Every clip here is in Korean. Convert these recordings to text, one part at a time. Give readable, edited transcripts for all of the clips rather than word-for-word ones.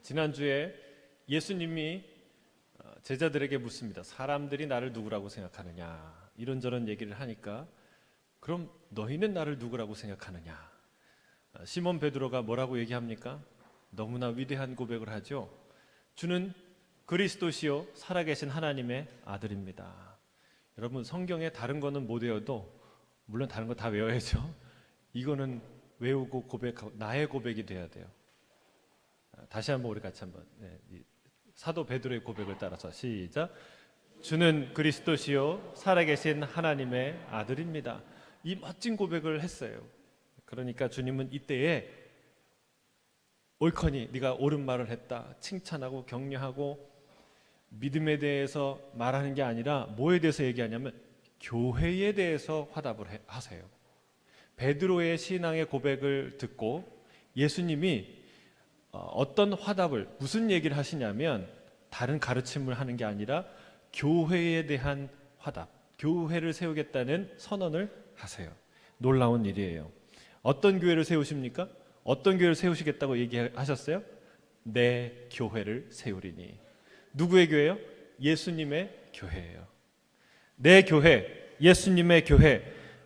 지난주에 예수님이 제자들에게 묻습니다. 사람들이 나를 누구라고 생각하느냐? 이런저런 얘기를 하니까 그럼 너희는 나를 누구라고 생각하느냐? 시몬 베드로가 뭐라고 얘기합니까? 너무나 위대한 고백을 하죠. 주는 그리스도시요 살아계신 하나님의 아들입니다. 여러분, 성경에 다른 거는 못 외워도, 물론 다른 거 다 외워야죠. 이거는 외우고 고백하고 나의 고백이 돼야 돼요. 다시 한번 우리 같이 한번 사도 베드로의 고백을 따라서 시작. 주는 그리스도시요 살아계신 하나님의 아들입니다. 이 멋진 고백을 했어요. 그러니까 주님은 이때에 옳거니 네가 옳은 말을 했다, 칭찬하고 격려하고 믿음에 대해서 말하는 게 아니라 뭐에 대해서 얘기하냐면 교회에 대해서 화답을 하세요. 베드로의 신앙의 고백을 듣고 예수님이 어떤 화답을, 무슨 얘기를 하시냐면 다른 가르침을 하는 게 아니라 교회에 대한 화답, 교회를 세우겠다는 선언을 하세요. 놀라운 일이에요. 어떤 교회를 세우십니까? 어떤 교회를 세우시겠다고 얘기하셨어요? 내 교회를 세우리니. 누구의 교회요? 예수님의 교회예요. 내 교회, 예수님의 교회,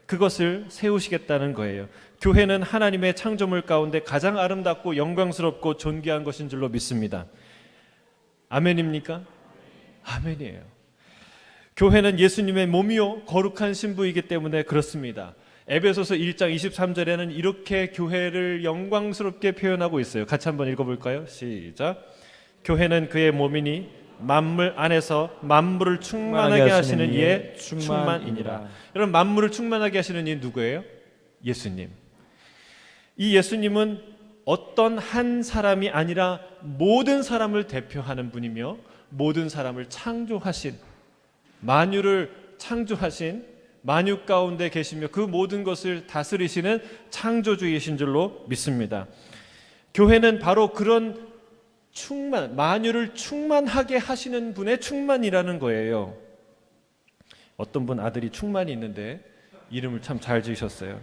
그것을 세우시겠다는 거예요. 교회는 하나님의 창조물 가운데 가장 아름답고 영광스럽고 존귀한 것인 줄로 믿습니다. 아멘입니까? 아멘이에요. 교회는 예수님의 몸이요 거룩한 신부이기 때문에 그렇습니다. 에베소서 1장 23절에는 이렇게 교회를 영광스럽게 표현하고 있어요. 같이 한번 읽어볼까요? 시작. 교회는 그의 몸이니 만물 안에서 만물을 충만하게 하시는 이의 충만이니라. 여러분, 만물을 충만하게 하시는 이 누구예요? 예수님. 이 예수님은 어떤 한 사람이 아니라 모든 사람을 대표하는 분이며 모든 사람을 창조하신, 만유를 창조하신, 만유 가운데 계시며 그 모든 것을 다스리시는 창조주이신 줄로 믿습니다. 교회는 바로 그런 충만, 만유를 충만하게 하시는 분의 충만이라는 거예요. 어떤 분 아들이 충만이 있는데 이름을 참 잘 지으셨어요.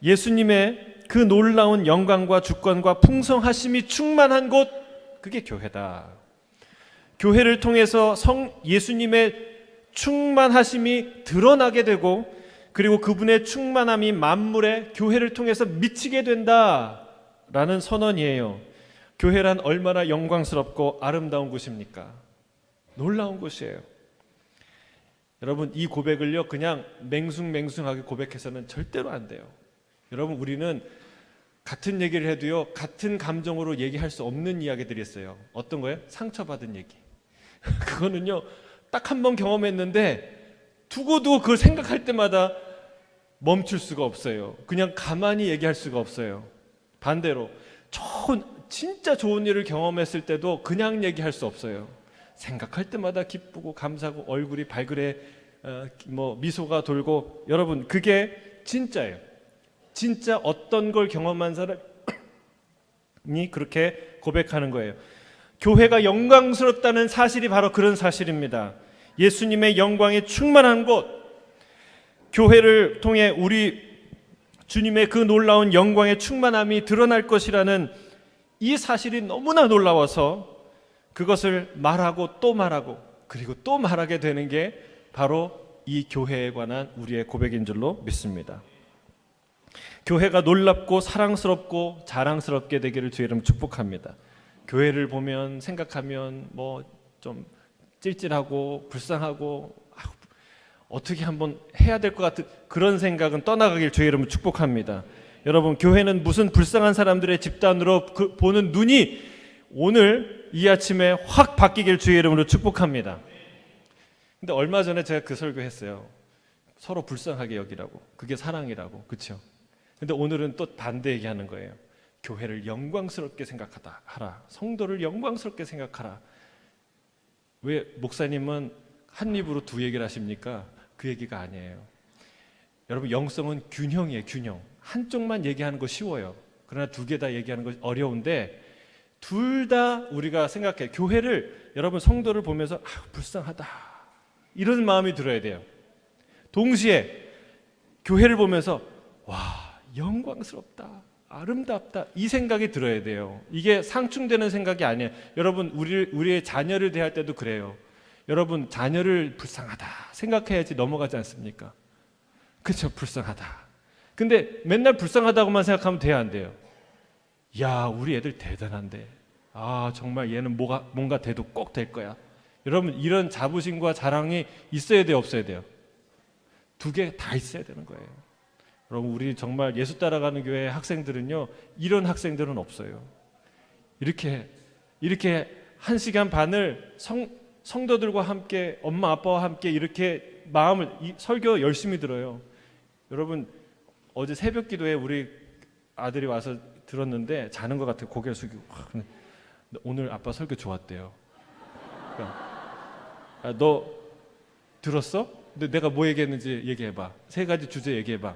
예수님의 그 놀라운 영광과 주권과 풍성하심이 충만한 곳, 그게 교회다. 교회를 통해서 예수님의 충만하심이 드러나게 되고, 그리고 그분의 충만함이 만물에 교회를 통해서 미치게 된다라는 선언이에요. 교회란 얼마나 영광스럽고 아름다운 곳입니까? 놀라운 곳이에요. 여러분, 이 고백을요 그냥 맹숭맹숭하게 고백해서는 절대로 안 돼요. 여러분, 우리는 같은 얘기를 해도요 같은 감정으로 얘기할 수 없는 이야기들이 있어요. 어떤 거예요? 상처받은 얘기. 그거는요 딱 한 번 경험했는데 두고두고 그걸 생각할 때마다 멈출 수가 없어요. 그냥 가만히 얘기할 수가 없어요. 반대로 진짜 좋은 일을 경험했을 때도 그냥 얘기할 수 없어요. 생각할 때마다 기쁘고 감사하고 얼굴이 발그레 미소가 돌고. 여러분, 그게 진짜예요. 진짜 어떤 걸 경험한 사람이 그렇게 고백하는 거예요. 교회가 영광스럽다는 사실이 바로 그런 사실입니다. 예수님의 영광이 충만한 곳, 교회를 통해 우리 주님의 그 놀라운 영광의 충만함이 드러날 것이라는 이 사실이 너무나 놀라워서 그것을 말하고 또 말하고 그리고 또 말하게 되는 게 바로 이 교회에 관한 우리의 고백인 줄로 믿습니다. 교회가 놀랍고 사랑스럽고 자랑스럽게 되기를 주의 이름 축복합니다. 교회를 보면 생각하면 좀 찔찔하고 불쌍하고 어떻게 한번 해야 될 것 같은 그런 생각은 떠나가길 주의 이름으로 축복합니다. 여러분, 교회는 무슨 불쌍한 사람들의 집단으로 보는 눈이 오늘 이 아침에 확 바뀌길 주의 이름으로 축복합니다. 근데 얼마 전에 제가 그 설교했어요. 서로 불쌍하게 여기라고. 그게 사랑이라고. 그렇죠? 근데 오늘은 또 반대 얘기하는 거예요. 교회를 영광스럽게 하라. 성도를 영광스럽게 생각하라. 왜 목사님은 한 입으로 두 얘기를 하십니까? 그 얘기가 아니에요. 여러분, 영성은 균형이에요. 균형. 한쪽만 얘기하는 거 쉬워요. 그러나 두 개 다 얘기하는 거 어려운데 둘 다 우리가 생각해요. 교회를, 여러분, 성도를 보면서 불쌍하다 이런 마음이 들어야 돼요. 동시에 교회를 보면서 와, 영광스럽다, 아름답다, 이 생각이 들어야 돼요. 이게 상충되는 생각이 아니에요. 여러분, 우리의 자녀를 대할 때도 그래요. 여러분, 자녀를 불쌍하다 생각해야지 넘어가지 않습니까? 그렇죠, 불쌍하다. 근데 맨날 불쌍하다고만 생각하면 돼야 안 돼요. 야, 우리 애들 대단한데, 아 정말 얘는 뭔가 돼도 꼭 될 거야. 여러분, 이런 자부심과 자랑이 있어야 돼요, 없어야 돼요? 두 개 다 있어야 되는 거예요. 여러분, 우리 정말 예수 따라가는 교회 학생들은요, 이런 학생들은 없어요. 이렇게 1시간 반을 성도들과 함께, 엄마 아빠와 함께 이렇게 설교 열심히 들어요. 여러분, 어제 새벽 기도에 우리 아들이 와서 들었는데 자는 것 같아요. 고개를 숙이고, 오늘 아빠 설교 좋았대요. 그러니까, 너 들었어? 근데 내가 뭐 얘기했는지 얘기해봐. 3가지 주제 얘기해봐.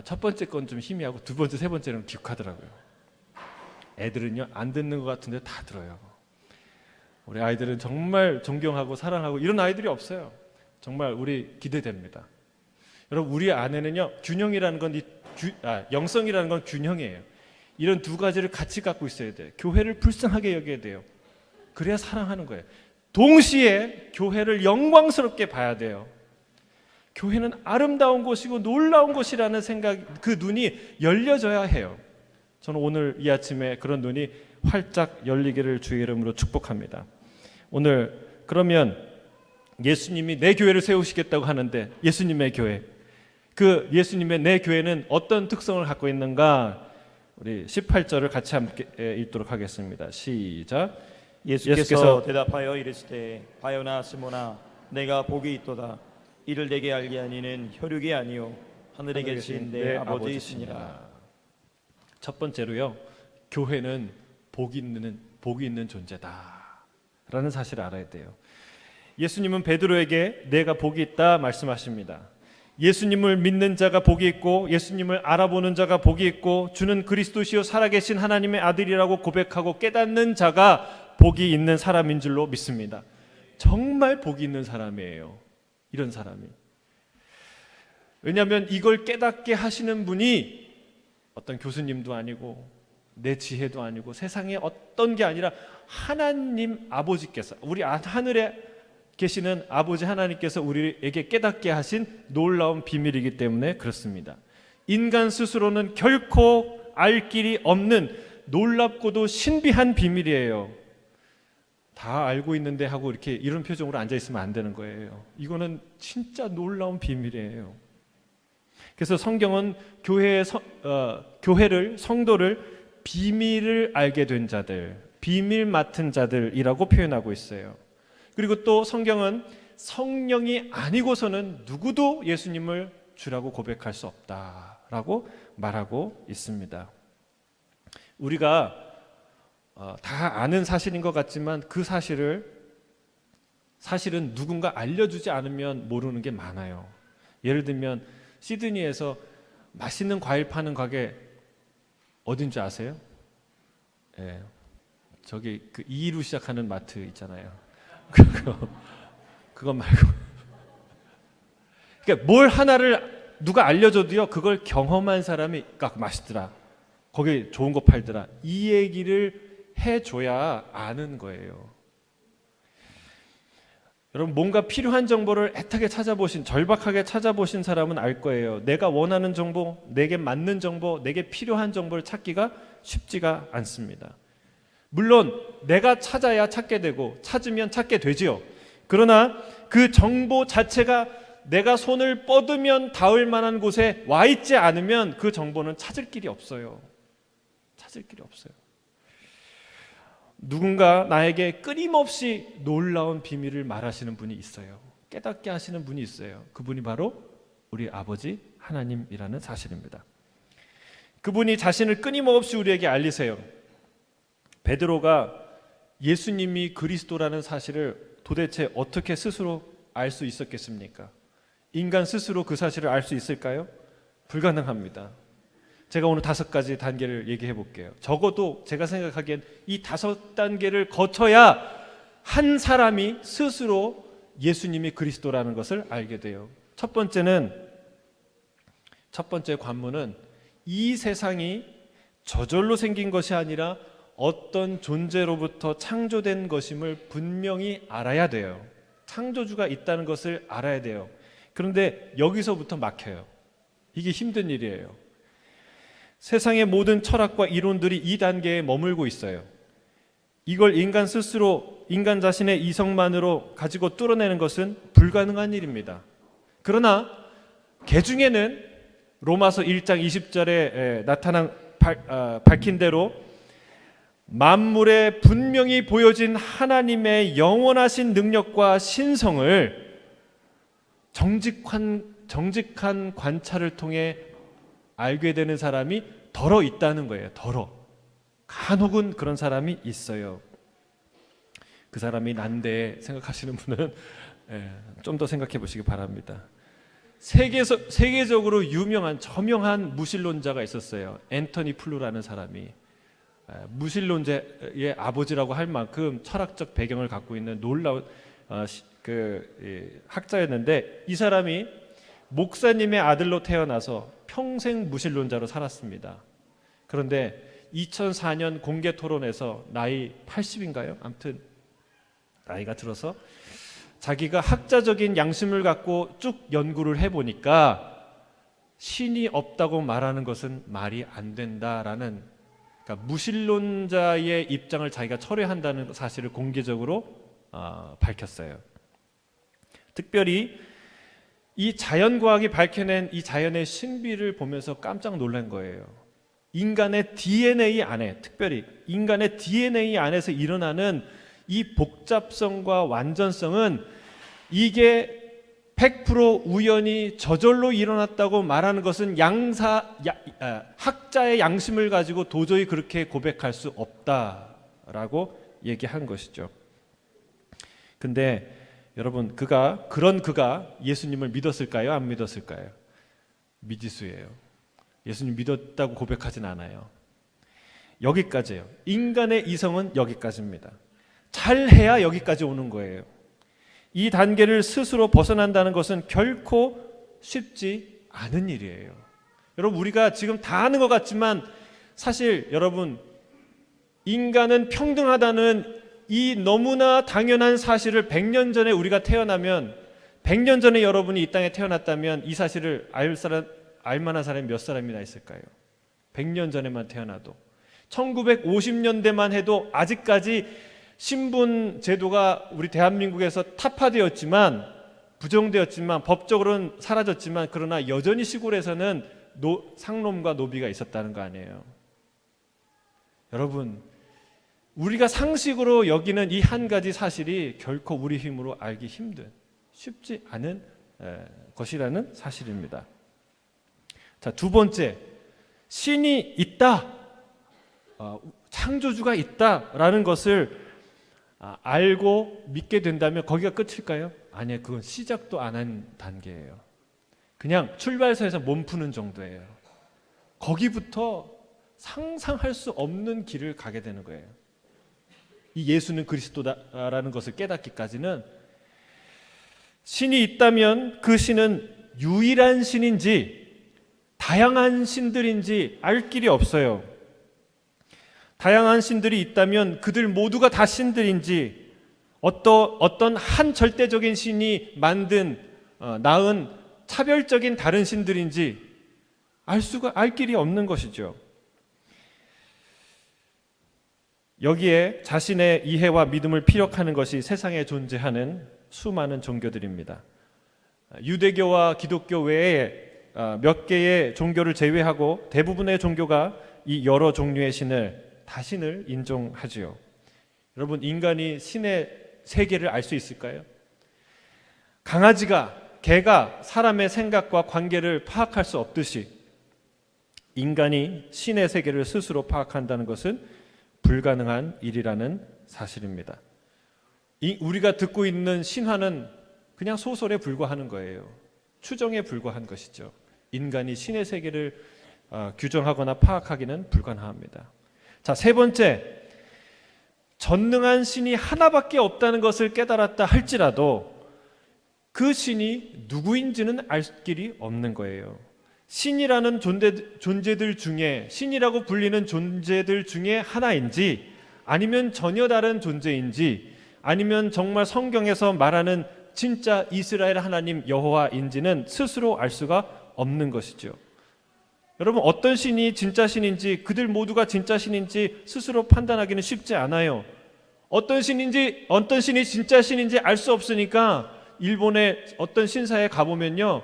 첫 번째 건 좀 희미하고, 두 번째, 세 번째는 기억하더라고요. 애들은요, 안 듣는 것 같은데 다 들어요. 우리 아이들은 정말 존경하고 사랑하고 이런 아이들이 없어요. 정말 우리 기대됩니다. 여러분, 우리 안에는요, 균형이라는 건 영성이라는 건 균형이에요. 이런 두 가지를 같이 갖고 있어야 돼요. 교회를 불쌍하게 여겨야 돼요. 그래야 사랑하는 거예요. 동시에 교회를 영광스럽게 봐야 돼요. 교회는 아름다운 곳이고 놀라운 곳이라는 생각, 그 눈이 열려져야 해요. 저는 오늘 이 아침에 그런 눈이 활짝 열리기를 주의 이름으로 축복합니다. 오늘 그러면 예수님이 내 교회를 세우시겠다고 하는데, 예수님의 교회, 그 예수님의 내 교회는 어떤 특성을 갖고 있는가? 우리 18절을 같이 함께 읽도록 하겠습니다. 시작. 예수께서 대답하여 이르시되, 바요나 시모나, 내가 복이 있도다. 이를 내게 알게 하니는 혈육이 아니요 하늘에 계신 내 아버지이시니라. 첫 번째로요, 교회는 복이 있는 존재다라는 사실을 알아야 돼요. 예수님은 베드로에게 내가 복이 있다 말씀하십니다. 예수님을 믿는 자가 복이 있고, 예수님을 알아보는 자가 복이 있고, 주는 그리스도시요 살아계신 하나님의 아들이라고 고백하고 깨닫는 자가 복이 있는 사람인 줄로 믿습니다. 정말 복이 있는 사람이에요, 이런 사람이. 왜냐하면 이걸 깨닫게 하시는 분이 어떤 교수님도 아니고 내 지혜도 아니고 세상에 어떤 게 아니라 하나님 아버지께서, 우리 하늘에 계시는 아버지 하나님께서 우리에게 깨닫게 하신 놀라운 비밀이기 때문에 그렇습니다. 인간 스스로는 결코 알 길이 없는 놀랍고도 신비한 비밀이에요. 다 알고 있는데 하고 이런 표정으로 앉아 있으면 안 되는 거예요. 이거는 진짜 놀라운 비밀이에요. 그래서 성경은 교회를, 성도를 비밀을 알게 된 자들, 비밀 맡은 자들이라고 표현하고 있어요. 그리고 또 성경은 성령이 아니고서는 누구도 예수님을 주라고 고백할 수 없다라고 말하고 있습니다. 우리가 다 아는 사실인 것 같지만 그 사실은 누군가 알려주지 않으면 모르는 게 많아요. 예를 들면 시드니에서 맛있는 과일 파는 가게 어딘지 아세요? 네, 저기 그 2로 시작하는 마트 있잖아요. 그거 말고, 그러니까 뭘 하나를 누가 알려줘도요, 그걸 경험한 사람이 맛있더라, 거기 좋은 거 팔더라, 이 얘기를 해줘야 아는 거예요. 여러분, 뭔가 필요한 정보를 애타게 찾아보신, 절박하게 찾아보신 사람은 알 거예요. 내가 원하는 정보, 내게 맞는 정보, 내게 필요한 정보를 찾기가 쉽지가 않습니다. 물론 내가 찾아야 찾게 되고 찾으면 찾게 되지요. 그러나 그 정보 자체가 내가 손을 뻗으면 닿을 만한 곳에 와 있지 않으면 그 정보는 찾을 길이 없어요. 찾을 길이 없어요. 누군가 나에게 끊임없이 놀라운 비밀을 말하시는 분이 있어요. 깨닫게 하시는 분이 있어요. 그분이 바로 우리 아버지 하나님이라는 사실입니다. 그분이 자신을 끊임없이 우리에게 알리세요. 베드로가 예수님이 그리스도라는 사실을 도대체 어떻게 스스로 알 수 있었겠습니까? 인간 스스로 그 사실을 알 수 있을까요? 불가능합니다. 제가 오늘 5가지 단계를 얘기해 볼게요. 적어도 제가 생각하기엔 이 5단계를 거쳐야 한 사람이 스스로 예수님이 그리스도라는 것을 알게 돼요. 첫 번째 관문은 이 세상이 저절로 생긴 것이 아니라 어떤 존재로부터 창조된 것임을 분명히 알아야 돼요. 창조주가 있다는 것을 알아야 돼요. 그런데 여기서부터 막혀요. 이게 힘든 일이에요. 세상의 모든 철학과 이론들이 이 단계에 머물고 있어요. 이걸 인간 스스로, 인간 자신의 이성만으로 가지고 뚫어내는 것은 불가능한 일입니다. 그러나 개중에는 로마서 1장 20절에 밝힌 대로 만물에 분명히 보여진 하나님의 영원하신 능력과 신성을 정직한 관찰을 통해 알게 되는 사람이 덜어 있다는 거예요. 간혹은 그런 사람이 있어요. 그 사람이 난데 생각하시는 분은 좀 더 생각해 보시기 바랍니다. 세계적으로 유명한 저명한 무신론자가 있었어요. 앤토니 플루라는 사람이 무신론자의 아버지라고 할 만큼 철학적 배경을 갖고 있는 놀라운 학자였는데, 이 사람이 목사님의 아들로 태어나서 평생 무신론자로 살았습니다. 그런데 2004년 공개 토론에서 나이 80인가요? 아무튼 나이가 들어서 자기가 학자적인 양심을 갖고 쭉 연구를 해보니까 신이 없다고 말하는 것은 말이 안 된다라는, 그러니까 무신론자의 입장을 자기가 철회한다는 사실을 공개적으로 밝혔어요. 특별히 이 자연과학이 밝혀낸 이 자연의 신비를 보면서 깜짝 놀란 거예요. 인간의 DNA 안에, 특별히 인간의 DNA 안에서 일어나는 이 복잡성과 완전성은 이게 100% 우연히 저절로 일어났다고 말하는 것은 학자의 양심을 가지고 도저히 그렇게 고백할 수 없다라고 얘기한 것이죠. 근데 여러분, 그가 예수님을 믿었을까요? 안 믿었을까요? 미지수예요. 예수님 믿었다고 고백하진 않아요. 여기까지예요. 인간의 이성은 여기까지입니다. 잘해야 여기까지 오는 거예요. 이 단계를 스스로 벗어난다는 것은 결코 쉽지 않은 일이에요. 여러분, 우리가 지금 다 아는 것 같지만 사실 여러분, 인간은 평등하다는 이 너무나 당연한 사실을 100년 전에 우리가 태어나면, 100년 전에 여러분이 이 땅에 태어났다면 이 사실을 알 만한 사람이 몇 사람이나 있을까요? 100년 전에만 태어나도. 1950년대만 해도 아직까지 신분 제도가 우리 대한민국에서 타파되었지만, 부정되었지만, 법적으로는 사라졌지만, 그러나 여전히 시골에서는 상놈과 노비가 있었다는 거 아니에요. 여러분, 우리가 상식으로 여기는 이 한 가지 사실이 결코 우리 힘으로 알기 쉽지 않은 것이라는 사실입니다. 자, 두 번째, 신이 있다, 창조주가 있다라는 것을 알고 믿게 된다면 거기가 끝일까요? 아니에요. 그건 시작도 안 한 단계예요. 그냥 출발선에서 몸 푸는 정도예요. 거기부터 상상할 수 없는 길을 가게 되는 거예요. 이 예수는 그리스도다라는 것을 깨닫기까지는, 신이 있다면 그 신은 유일한 신인지 다양한 신들인지 알 길이 없어요. 다양한 신들이 있다면 그들 모두가 다 신들인지, 어떤 한 절대적인 신이 낳은 차별적인 다른 신들인지 알 길이 없는 것이죠. 여기에 자신의 이해와 믿음을 피력하는 것이 세상에 존재하는 수많은 종교들입니다. 유대교와 기독교 외에 몇 개의 종교를 제외하고 대부분의 종교가 이 여러 종류의 다신을 인정하지요. 여러분, 인간이 신의 세계를 알 수 있을까요? 개가 사람의 생각과 관계를 파악할 수 없듯이 인간이 신의 세계를 스스로 파악한다는 것은 불가능한 일이라는 사실입니다. 우리가 듣고 있는 신화는 그냥 소설에 불과하는 거예요. 추정에 불과한 것이죠. 인간이 신의 세계를 규정하거나 파악하기는 불가능합니다. 자, 세 번째, 전능한 신이 하나밖에 없다는 것을 깨달았다 할지라도 그 신이 누구인지는 알 길이 없는 거예요. 신이라는 존재들 중에, 신이라고 불리는 존재들 중에 하나인지, 아니면 전혀 다른 존재인지, 아니면 정말 성경에서 말하는 진짜 이스라엘 하나님 여호와인지는 스스로 알 수가 없는 것이죠. 여러분, 어떤 신이 진짜 신인지, 그들 모두가 진짜 신인지 스스로 판단하기는 쉽지 않아요. 어떤 신이 진짜 신인지 알 수 없으니까 일본의 어떤 신사에 가보면요,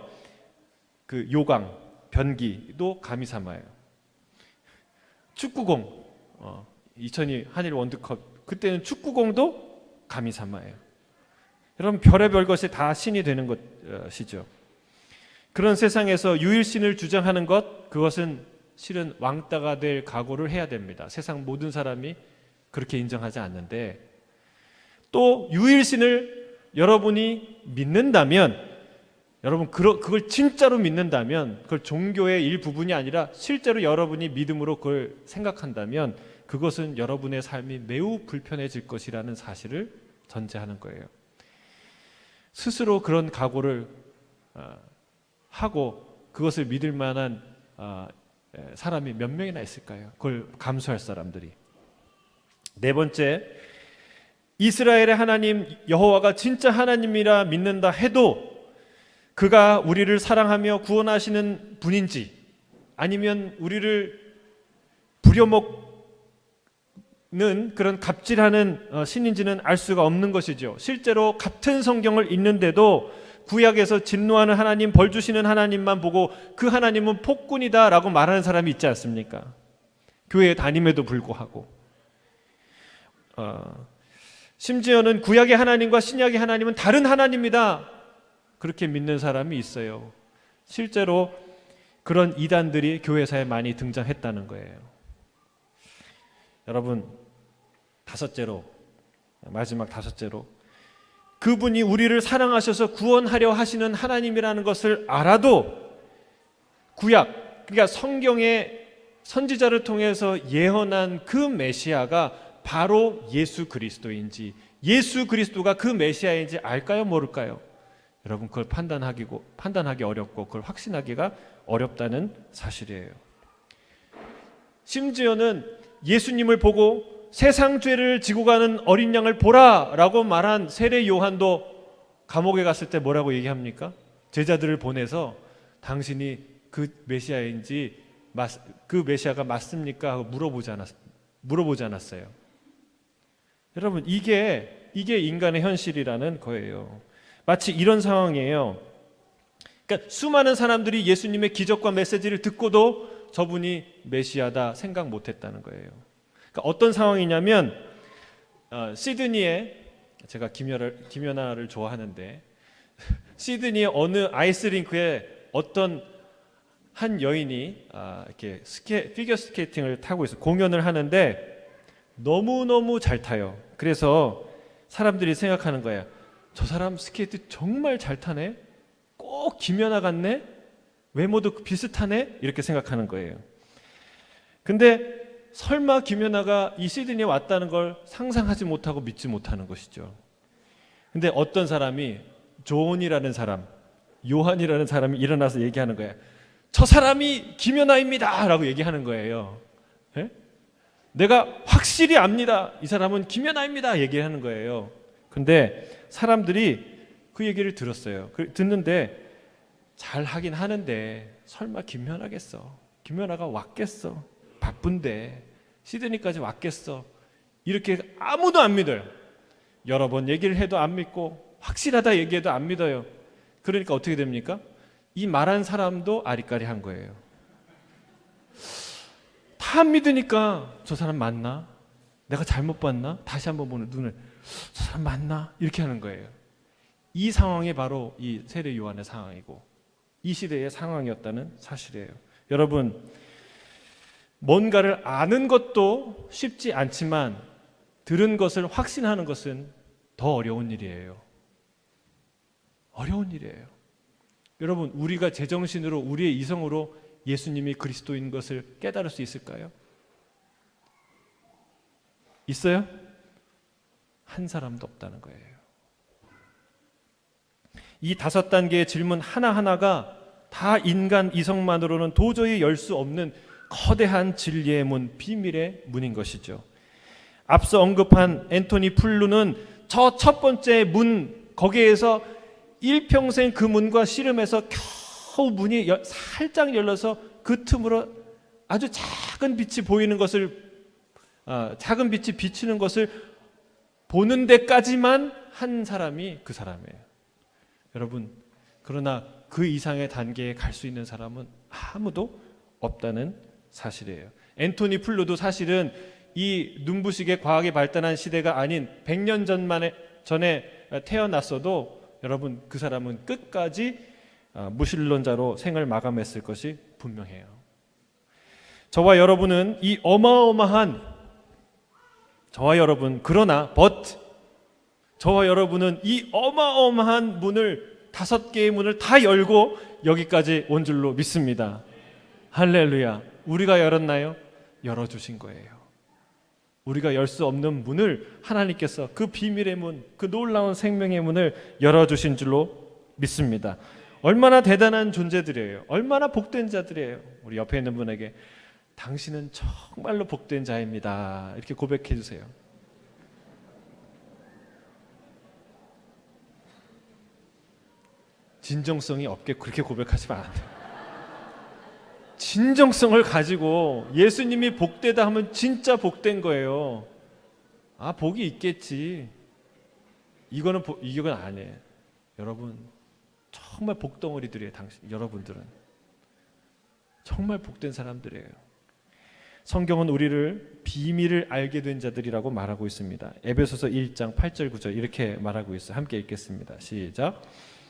그 요강, 변기도 감히 삼아요. 축구공, 2002 한일 월드컵, 그때는 축구공도 감히 삼아요. 여러분, 별의별 것이 다 신이 되는 것이죠. 그런 세상에서 유일신을 주장하는 것, 그것은 실은 왕따가 될 각오를 해야 됩니다. 세상 모든 사람이 그렇게 인정하지 않는데, 또 유일신을 여러분이 믿는다면, 여러분 그걸 진짜로 믿는다면, 그걸 종교의 일부분이 아니라 실제로 여러분이 믿음으로 그걸 생각한다면, 그것은 여러분의 삶이 매우 불편해질 것이라는 사실을 전제하는 거예요. 스스로 그런 각오를 하고 그것을 믿을 만한 사람이 몇 명이나 있을까요? 그걸 감수할 사람들이. 네 번째, 이스라엘의 하나님 여호와가 진짜 하나님이라 믿는다 해도 그가 우리를 사랑하며 구원하시는 분인지, 아니면 우리를 부려먹는 그런 갑질하는 신인지는 알 수가 없는 것이죠. 실제로 같은 성경을 읽는데도 구약에서 진노하는 하나님, 벌 주시는 하나님만 보고 그 하나님은 폭군이다라고 말하는 사람이 있지 않습니까? 교회에 다님에도 불구하고. 심지어는 구약의 하나님과 신약의 하나님은 다른 하나님이다, 그렇게 믿는 사람이 있어요. 실제로 그런 이단들이 교회사에 많이 등장했다는 거예요. 여러분, 마지막 다섯째로, 그분이 우리를 사랑하셔서 구원하려 하시는 하나님이라는 것을 알아도 구약, 그러니까 성경의 선지자를 통해서 예언한 그 메시아가 바로 예수 그리스도인지, 예수 그리스도가 그 메시아인지 알까요, 모를까요? 여러분, 그걸 판단하기 어렵고 그걸 확신하기가 어렵다는 사실이에요. 심지어는 예수님을 보고 세상 죄를 지고 가는 어린 양을 보라라고 말한 세례 요한도 감옥에 갔을 때 뭐라고 얘기합니까? 제자들을 보내서 당신이 그 메시아인지, 그 메시아가 맞습니까? 하고 물어보지 않았어요. 여러분, 이게 인간의 현실이라는 거예요. 마치 이런 상황이에요. 그러니까 수많은 사람들이 예수님의 기적과 메시지를 듣고도 저분이 메시아다 생각 못했다는 거예요. 그러니까 어떤 상황이냐면, 시드니에, 제가 김연아를 좋아하는데, 시드니의 어느 아이스링크에 어떤 한 여인이 이렇게 피겨 스케이팅을 타고 있어요. 공연을 하는데 너무너무 잘 타요. 그래서 사람들이 생각하는 거예요. 저 사람 스케이트 정말 잘 타네? 꼭 김연아 같네? 외모도 비슷하네? 이렇게 생각하는 거예요. 근데 설마 김연아가 이 시드니에 왔다는 걸 상상하지 못하고 믿지 못하는 것이죠. 근데 어떤 사람이, 존이라는 사람, 요한이라는 사람이 일어나서 얘기하는 거예요. 저 사람이 김연아입니다 라고 얘기하는 거예요. 네? 내가 확실히 압니다. 이 사람은 김연아입니다 얘기하는 거예요. 근데 사람들이 그 얘기를 들었어요. 듣는데 잘 하긴 하는데 설마 김연아겠어? 김연아가 왔겠어? 바쁜데 시드니까지 왔겠어? 이렇게 아무도 안 믿어요. 여러 번 얘기를 해도 안 믿고 확실하다 얘기해도 안 믿어요. 그러니까 어떻게 됩니까? 이 말한 사람도 아리까리한 거예요. 다 안 믿으니까 저 사람 맞나? 내가 잘못 봤나? 다시 한번 보는 눈을, 저 사람 맞나? 이렇게 하는 거예요. 이 상황이 바로 이 세례 요한의 상황이고 이 시대의 상황이었다는 사실이에요. 여러분, 뭔가를 아는 것도 쉽지 않지만 들은 것을 확신하는 것은 더 어려운 일이에요. 어려운 일이에요. 여러분, 우리가 제정신으로, 우리의 이성으로 예수님이 그리스도인 것을 깨달을 수 있을까요? 있어요? 한 사람도 없다는 거예요. 이 5단계의 질문 하나하나가 다 인간 이성만으로는 도저히 열 수 없는 거대한 진리의 문, 비밀의 문인 것이죠. 앞서 언급한 앤토니 플루는 저 첫 번째 문, 거기에서 일평생 그 문과 씨름해서 겨우 문이 살짝 열려서 그 틈으로 아주 작은 빛이 보이는 것을, 작은 빛이 비치는 것을 보는 데까지만 한 사람이 그 사람이에요. 여러분, 그러나 그 이상의 단계에 갈 수 있는 사람은 아무도 없다는 사실이에요. 앤토니 플루도 사실은 이 눈부시게 과학이 발달한 시대가 아닌 100년 전에 태어났어도 여러분, 그 사람은 끝까지 무신론자로 생을 마감했을 것이 분명해요. 저와 여러분은 이 어마어마한, 그러나 저와 여러분은 이 어마어마한 문을, 5개의 문을 다 열고 여기까지 온 줄로 믿습니다. 할렐루야. 우리가 열었나요? 열어주신 거예요. 우리가 열 수 없는 문을 하나님께서, 그 비밀의 문, 그 놀라운 생명의 문을 열어주신 줄로 믿습니다. 얼마나 대단한 존재들이에요. 얼마나 복된 자들이에요. 우리 옆에 있는 분에게 당신은 정말로 복된 자입니다, 이렇게 고백해 주세요. 진정성이 없게 그렇게 고백하시면 안 돼요. 진정성을 가지고 예수님이 복되다 하면 진짜 복된 거예요. 아, 복이 있겠지. 이건 아니에요. 여러분, 정말 복덩어리들이에요. 여러분들은 정말 복된 사람들이에요. 성경은 우리를 비밀을 알게 된 자들이라고 말하고 있습니다. 에베소서 1장 8절 9절 이렇게 말하고 있어요. 함께 읽겠습니다. 시작.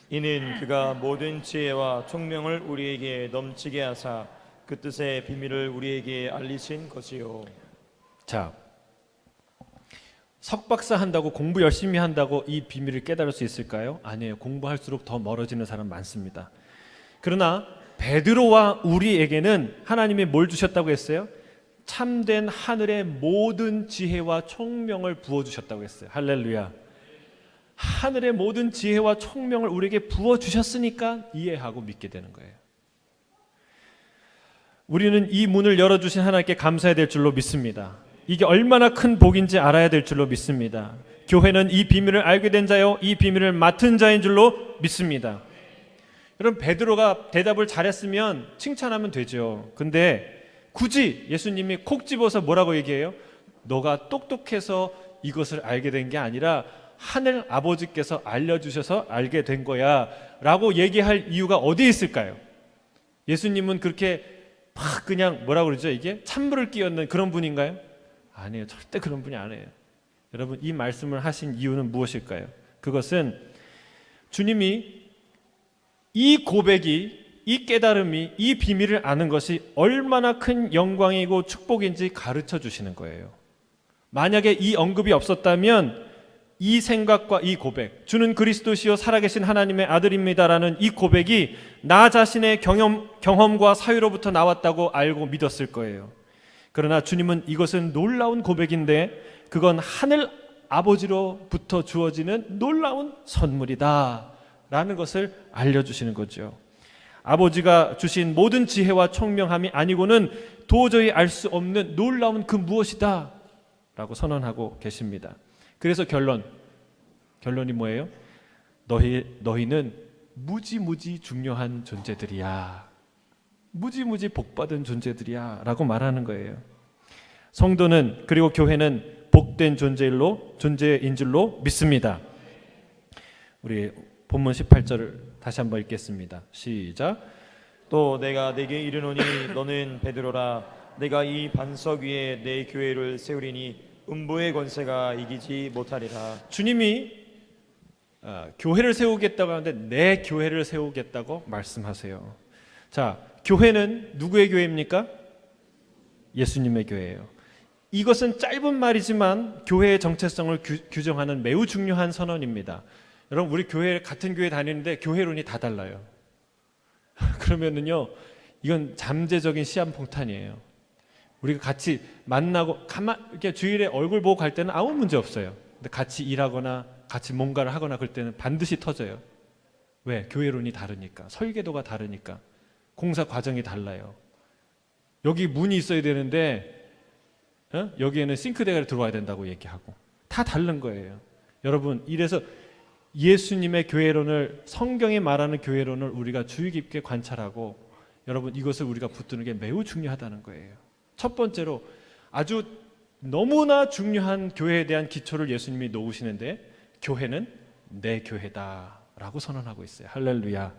이는 그가 모든 지혜와 총명을 우리에게 넘치게 하사 그 뜻의 비밀을 우리에게 알리신 것이요. 자, 석박사 한다고, 공부 열심히 한다고 이 비밀을 깨달을 수 있을까요? 아니에요. 공부할수록 더 멀어지는 사람 많습니다. 그러나 베드로와 우리에게는 하나님이 뭘 주셨다고 했어요? 참된 하늘의 모든 지혜와 총명을 부어주셨다고 했어요. 할렐루야. 하늘의 모든 지혜와 총명을 우리에게 부어주셨으니까 이해하고 믿게 되는 거예요. 우리는 이 문을 열어주신 하나님께 감사해야 될 줄로 믿습니다. 이게 얼마나 큰 복인지 알아야 될 줄로 믿습니다. 교회는 이 비밀을 알게 된 자요, 이 비밀을 맡은 자인 줄로 믿습니다. 여러분, 베드로가 대답을 잘했으면 칭찬하면 되죠. 근데 굳이 예수님이 콕 집어서 뭐라고 얘기해요? 너가 똑똑해서 이것을 알게 된 게 아니라 하늘 아버지께서 알려주셔서 알게 된 거야 라고 얘기할 이유가 어디에 있을까요? 예수님은 그렇게 막 그냥 뭐라고 그러죠? 이게 찬물을 끼얹는 그런 분인가요? 아니에요. 절대 그런 분이 아니에요. 여러분, 이 말씀을 하신 이유는 무엇일까요? 그것은 주님이 이 고백이, 이 깨달음이, 이 비밀을 아는 것이 얼마나 큰 영광이고 축복인지 가르쳐 주시는 거예요. 만약에 이 언급이 없었다면 이 생각과 이 고백, 주는 그리스도시요 살아계신 하나님의 아들입니다라는 이 고백이 나 자신의 경험과 사유로부터 나왔다고 알고 믿었을 거예요. 그러나 주님은 이것은 놀라운 고백인데 그건 하늘 아버지로부터 주어지는 놀라운 선물이다 라는 것을 알려주시는 거죠. 아버지가 주신 모든 지혜와 총명함이 아니고는 도저히 알 수 없는 놀라운 그 무엇이다 라고 선언하고 계십니다. 그래서 결론이 뭐예요? 너희는 무지무지 중요한 존재들이야. 무지무지 복받은 존재들이야 라고 말하는 거예요. 성도는, 그리고 교회는 복된 존재인 줄로 믿습니다. 우리 본문 18절을 다시 한번 읽겠습니다. 시작. 또 내가 내게 이르노니 너는 베드로라. 내가 이 반석 위에 내 교회를 세우리니 음부의 권세가 이기지 못하리라. 주님이 교회를 세우겠다고 하는데 내 교회를 세우겠다고 말씀하세요. 자, 교회는 누구의 교회입니까? 예수님의 교회예요. 이것은 짧은 말이지만 교회의 정체성을 규정하는 매우 중요한 선언입니다. 여러분, 우리 같은 교회 다니는데 교회론이 다 달라요. 그러면은요, 이건 잠재적인 시한폭탄이에요. 우리가 같이 만나고 이렇게 주일에 얼굴 보고 갈 때는 아무 문제 없어요. 근데 같이 일하거나 같이 뭔가를 하거나 그럴 때는 반드시 터져요. 왜? 교회론이 다르니까, 설계도가 다르니까, 공사 과정이 달라요. 여기 문이 있어야 되는데 여기에는 싱크대가 들어와야 된다고 얘기하고, 다 다른 거예요. 여러분, 이래서 예수님의 교회론을, 성경이 말하는 교회론을 우리가 주의 깊게 관찰하고, 여러분, 이것을 우리가 붙드는 게 매우 중요하다는 거예요. 첫 번째로 아주 너무나 중요한 교회에 대한 기초를 예수님이 놓으시는데, 교회는 내 교회다 라고 선언하고 있어요. 할렐루야.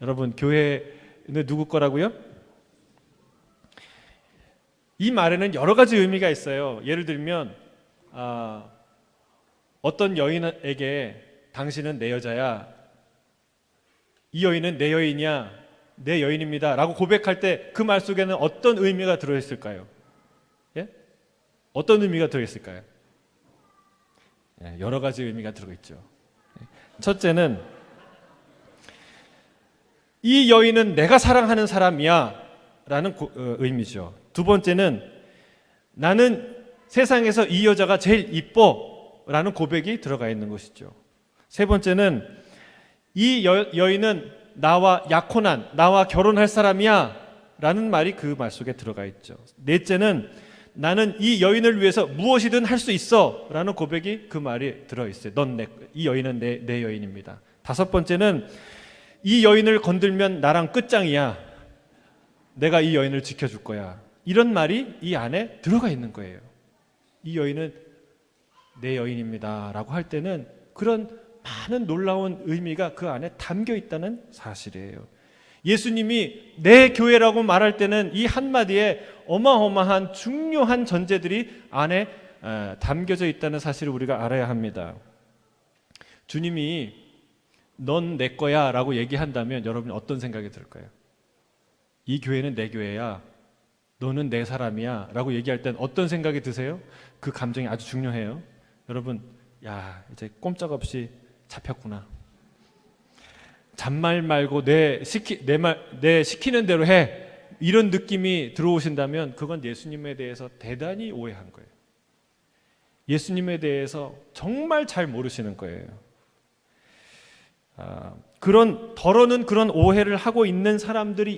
여러분, 교회는 누구 거라고요? 이 말에는 여러 가지 의미가 있어요. 예를 들면 어떤 여인에게 당신은 내 여자야, 이 여인은 내 여인이야, 내 여인입니다 라고 고백할 때 그 말 속에는 어떤 의미가 들어있을까요? 예? 어떤 의미가 들어있을까요? 예, 여러 가지 의미가 들어있죠. 첫째는 이 여인은 내가 사랑하는 사람이야 라는 의미죠. 두 번째는 나는 세상에서 이 여자가 제일 이뻐 라는 고백이 들어가 있는 것이죠. 세 번째는 이 여인은 나와 약혼한, 나와 결혼할 사람이야 라는 말이 그 말 속에 들어가 있죠. 넷째는 나는 이 여인을 위해서 무엇이든 할 수 있어 라는 고백이 그 말이 들어있어요. 이 여인은 내 여인입니다. 다섯 번째는 이 여인을 건들면 나랑 끝장이야, 내가 이 여인을 지켜줄 거야, 이런 말이 이 안에 들어가 있는 거예요. 이 여인은 내 여인입니다 라고 할 때는 그런 많은 놀라운 의미가 그 안에 담겨 있다는 사실이에요. 예수님이 내 교회라고 말할 때는 이 한마디에 어마어마한 중요한 전제들이 안에 담겨져 있다는 사실을 우리가 알아야 합니다. 주님이 넌 내 거야 라고 얘기한다면 여러분 어떤 생각이 들까요? 이 교회는 내 교회야, 너는 내 사람이야 라고 얘기할 땐 어떤 생각이 드세요? 그 감정이 아주 중요해요. 여러분, 야, 이제 꼼짝없이 잡혔구나, 잔말 말고 내 시키는 대로 해, 이런 느낌이 들어오신다면 그건 예수님에 대해서 대단히 오해한 거예요. 예수님에 대해서 정말 잘 모르시는 거예요. 덜어는 그런 오해를 하고 있는 사람들이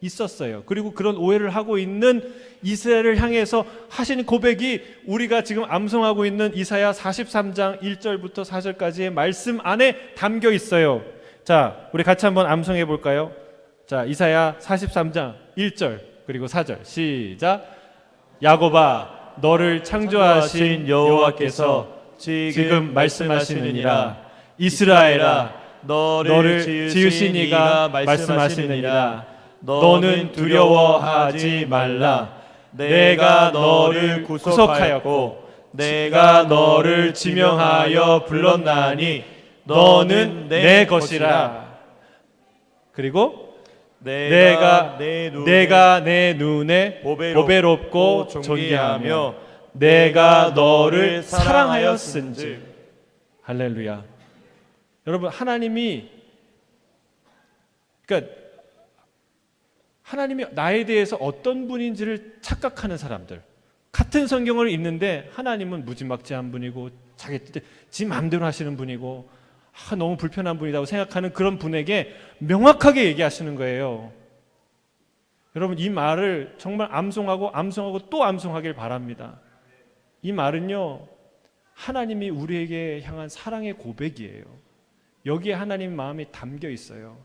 있었어요. 그리고 그런 오해를 하고 있는 이스라엘을 향해서 하신 고백이 우리가 지금 암송하고 있는 이사야 43장 1절부터 4절까지의 말씀 안에 담겨 있어요. 자, 우리 같이 한번 암송해 볼까요? 자, 이사야 43장 1절 그리고 4절 시작. 야곱아, 너를 창조하신 여호와께서 지금 말씀하시느니라. 이스라엘아, 너를 지으신 이가 말씀하시느니라. 너는 두려워하지 말라. 내가 너를 구속하였고 내가 너를 지명하여 불렀나니 너는 내 것이라. 그리고 내가 내 눈에 보배롭고 존귀하며 내가 너를 사랑하였은즉. 할렐루야. 여러분, 하나님이 나에 대해서 어떤 분인지를 착각하는 사람들, 같은 성경을 읽는데 하나님은 무지막지한 분이고 지 마음대로 하시는 분이고 너무 불편한 분이라고 생각하는 그런 분에게 명확하게 얘기하시는 거예요. 여러분, 이 말을 정말 암송하고 또 암송하길 바랍니다. 이 말은요, 하나님이 우리에게 향한 사랑의 고백이에요. 여기에 하나님 마음이 담겨 있어요.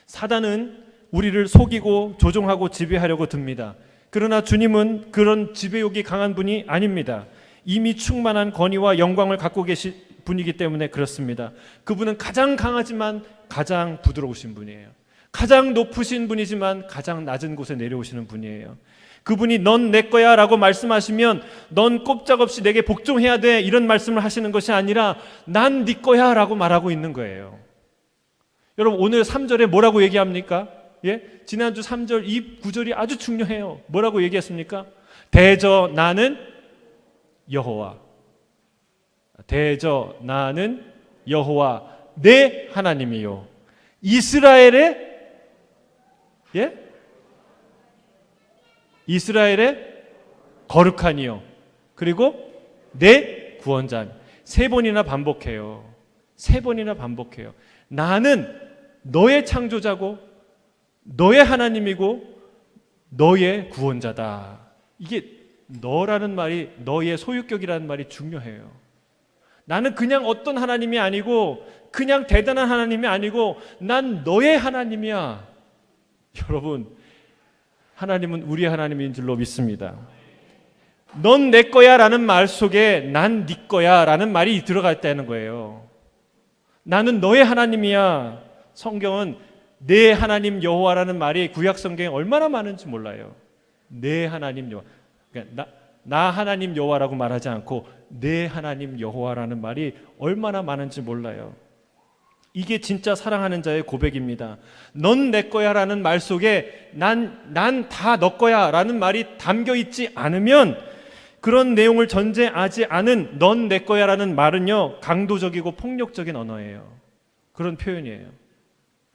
사단은 우리를 속이고 조종하고 지배하려고 듭니다. 그러나 주님은 그런 지배욕이 강한 분이 아닙니다. 이미 충만한 권위와 영광을 갖고 계신 분이기 때문에 그렇습니다. 그분은 가장 강하지만 가장 부드러우신 분이에요. 가장 높으신 분이지만 가장 낮은 곳에 내려오시는 분이에요. 그분이 넌 내 거야 라고 말씀하시면 넌 꼼짝없이 내게 복종해야 돼, 이런 말씀을 하시는 것이 아니라 난 네 거야 라고 말하고 있는 거예요. 여러분, 오늘 3절에 뭐라고 얘기합니까? 예? 지난주 3절 이 구절이 아주 중요해요. 뭐라고 얘기했습니까? 대저 나는 여호와, 대저 나는 여호와 내 하나님이요 이스라엘의 거룩하니요 그리고 내 구원자. 3번이나 반복해요. 3번이나 반복해요. 나는 너의 창조자고 너의 하나님이고 너의 구원자다. 이게 너라는 말이, 너의 소유격이라는 말이 중요해요. 나는 그냥 어떤 하나님이 아니고 그냥 대단한 하나님이 아니고 난 너의 하나님이야. 여러분, 하나님은 우리의 하나님인 줄로 믿습니다. 넌 내 거야 라는 말 속에 난 네 거야 라는 말이 들어가 있다는 거예요. 나는 너의 하나님이야. 성경은 내 하나님 여호와라는 말이 구약 성경에 얼마나 많은지 몰라요. 내 하나님 여호와. 그러니까 나 하나님 여호와라고 말하지 않고 내 하나님 여호와라는 말이 얼마나 많은지 몰라요. 이게 진짜 사랑하는 자의 고백입니다. 넌 내 거야 라는 말 속에 난 다 너 거야 라는 말이 담겨 있지 않으면, 그런 내용을 전제하지 않은 넌 내 거야 라는 말은요, 강도적이고 폭력적인 언어예요. 그런 표현이에요.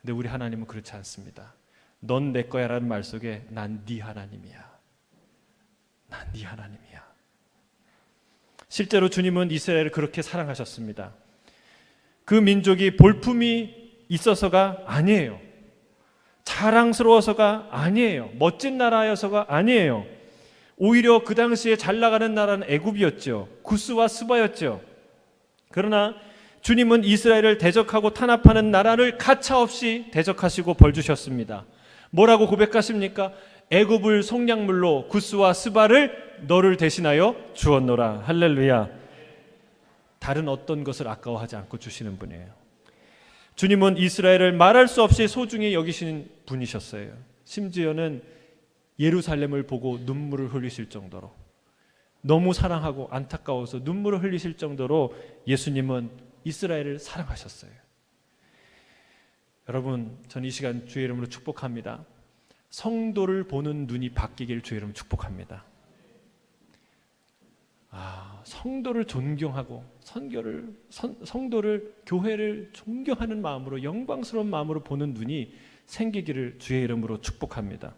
근데 우리 하나님은 그렇지 않습니다. 넌 내 거야 라는 말 속에 난 네 하나님이야. 난 네 하나님이야. 실제로 주님은 이스라엘을 그렇게 사랑하셨습니다. 그 민족이 볼품이 있어서가 아니에요. 자랑스러워서가 아니에요. 멋진 나라여서가 아니에요. 오히려 그 당시에 잘 나가는 나라는 애굽이었죠. 구스와 스바였죠. 그러나 주님은 이스라엘을 대적하고 탄압하는 나라를 가차없이 대적하시고 벌 주셨습니다. 뭐라고 고백하십니까? 애굽을 속량물로 구스와 스바를 너를 대신하여 주었노라. 할렐루야. 다른 어떤 것을 아까워하지 않고 주시는 분이에요. 주님은 이스라엘을 말할 수 없이 소중히 여기시는 분이셨어요. 심지어는 예루살렘을 보고 눈물을 흘리실 정도로, 너무 사랑하고 안타까워서 눈물을 흘리실 정도로 예수님은 이스라엘을 사랑하셨어요. 여러분, 저는 이 시간 주의 이름으로 축복합니다. 성도를 보는 눈이 바뀌길 주의 이름으로 축복합니다. 성도를 존경하고 성도를, 교회를 존경하는 마음으로, 영광스러운 마음으로 보는 눈이 생기기를 주의 이름으로 축복합니다.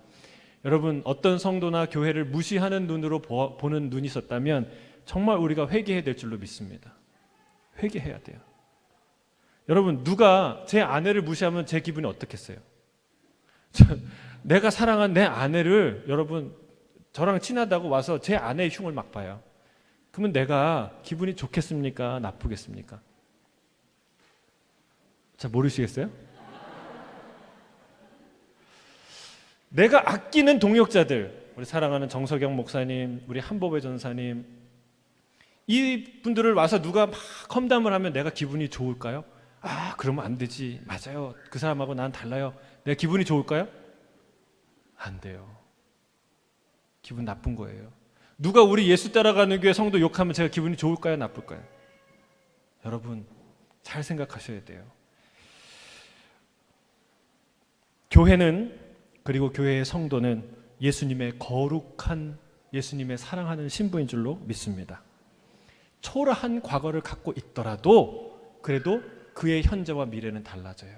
여러분, 어떤 성도나 교회를 무시하는 눈으로 보는 눈이 있었다면 정말 우리가 회개해야 될 줄로 믿습니다. 회개해야 돼요. 여러분, 누가 제 아내를 무시하면 제 기분이 어떻겠어요? 내가 사랑한 내 아내를, 여러분, 저랑 친하다고 와서 제 아내의 흉을 막 봐요. 그러면 내가 기분이 좋겠습니까? 나쁘겠습니까? 잘 모르시겠어요? 내가 아끼는 동역자들, 우리 사랑하는 정석영 목사님, 우리 한보배 전사님, 이 분들을 와서 누가 막 험담을 하면 내가 기분이 좋을까요? 그러면 안 되지. 맞아요. 그 사람하고 난 달라요. 내가 기분이 좋을까요? 안 돼요. 기분 나쁜 거예요. 누가 우리 예수 따라가는 교회 성도 욕하면 제가 기분이 좋을까요? 나쁠까요? 여러분, 잘 생각하셔야 돼요. 교회는, 그리고 교회의 성도는 예수님의 거룩한, 예수님의 사랑하는 신부인 줄로 믿습니다. 초라한 과거를 갖고 있더라도 그래도 그의 현재와 미래는 달라져요.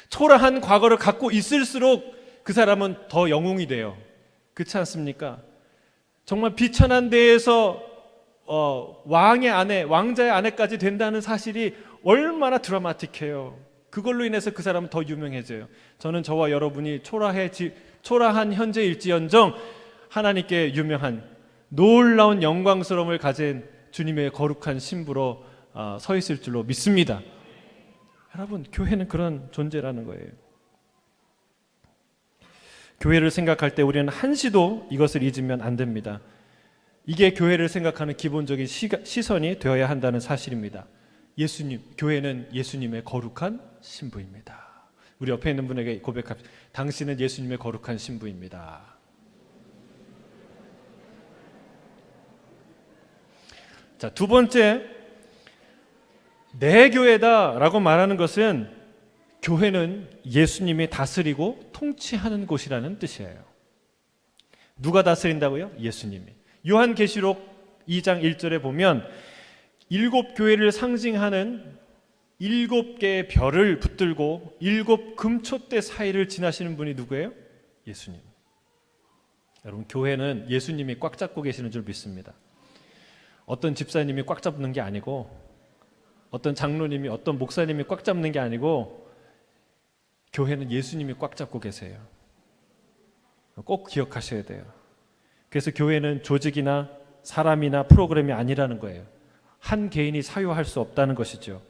초라한 과거를 갖고 있을수록 그 사람은 더 영웅이 돼요. 그렇지 않습니까? 정말 비천한 데에서 왕의 아내, 왕자의 아내까지 된다는 사실이 얼마나 드라마틱해요. 그걸로 인해서 그 사람은 더 유명해져요. 저는 저와 여러분이 초라한 현재일지언정 하나님께 유명한 놀라운 영광스러움을 가진 주님의 거룩한 신부로 서 있을 줄로 믿습니다. 여러분, 교회는 그런 존재라는 거예요. 교회를 생각할 때 우리는 한시도 이것을 잊으면 안 됩니다. 이게 교회를 생각하는 기본적인 시선이 되어야 한다는 사실입니다. 예수님, 교회는 예수님의 거룩한 신부입니다. 우리 옆에 있는 분에게 고백합시다. 당신은 예수님의 거룩한 신부입니다. 자, 두 번째, 내 교회다라고 말하는 것은 교회는 예수님이 다스리고 통치하는 곳이라는 뜻이에요. 누가 다스린다고요? 예수님이. 요한계시록 2장 1절에 보면 7 교회를 상징하는 7개의 별을 붙들고 7 금촛대 사이를 지나시는 분이 누구예요? 예수님. 여러분, 교회는 예수님이 꽉 잡고 계시는 줄 믿습니다. 어떤 집사님이 꽉 잡는 게 아니고 어떤 장로님이 어떤 목사님이 꽉 잡는 게 아니고 교회는 예수님이 꽉 잡고 계세요. 꼭 기억하셔야 돼요. 그래서 교회는 조직이나 사람이나 프로그램이 아니라는 거예요. 한 개인이 사유할 수 없다는 것이죠.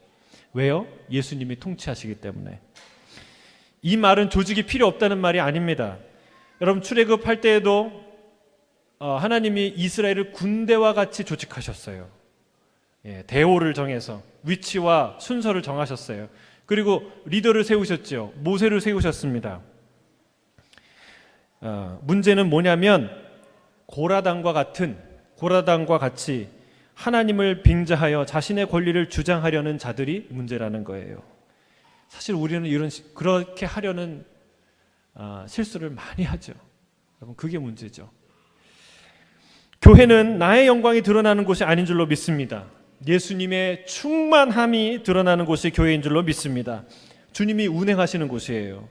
왜요? 예수님이 통치하시기 때문에. 이 말은 조직이 필요 없다는 말이 아닙니다. 여러분 출애굽할 때에도 하나님이 이스라엘을 군대와 같이 조직하셨어요. 대오를 정해서 위치와 순서를 정하셨어요. 그리고 리더를 세우셨죠. 모세를 세우셨습니다. 문제는 뭐냐면 고라당과 같이 하나님을 빙자하여 자신의 권리를 주장하려는 자들이 문제라는 거예요. 사실 우리는 그렇게 하려는 실수를 많이 하죠. 여러분 그게 문제죠. 교회는 나의 영광이 드러나는 곳이 아닌 줄로 믿습니다. 예수님의 충만함이 드러나는 곳이 교회인 줄로 믿습니다. 주님이 운행하시는 곳이에요.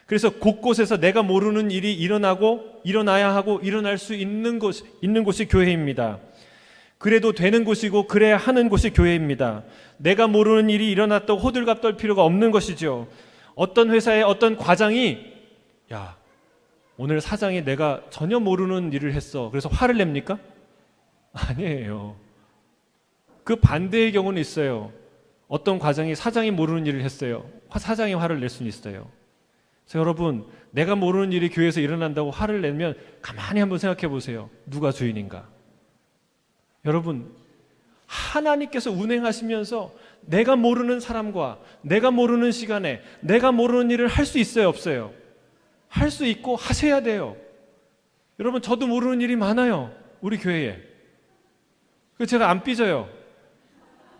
그래서 곳곳에서 내가 모르는 일이 일어나야 하고 일어날 수 있는 곳이 교회입니다. 그래도 되는 곳이고 그래야 하는 곳이 교회입니다. 내가 모르는 일이 일어났다고 호들갑 떨 필요가 없는 것이죠. 어떤 회사의 어떤 과장이 야, 오늘 사장이 내가 전혀 모르는 일을 했어. 그래서 화를 냅니까? 아니에요. 그 반대의 경우는 있어요. 어떤 과장이 사장이 모르는 일을 했어요. 사장이 화를 낼 수는 있어요. 그래서 여러분, 내가 모르는 일이 교회에서 일어난다고 화를 내면 가만히 한번 생각해 보세요. 누가 주인인가? 여러분, 하나님께서 운행하시면서 내가 모르는 사람과 내가 모르는 시간에 내가 모르는 일을 할 수 있어요, 없어요? 할 수 있고 하셔야 돼요. 여러분, 저도 모르는 일이 많아요. 우리 교회에. 그래서 제가 안 삐져요.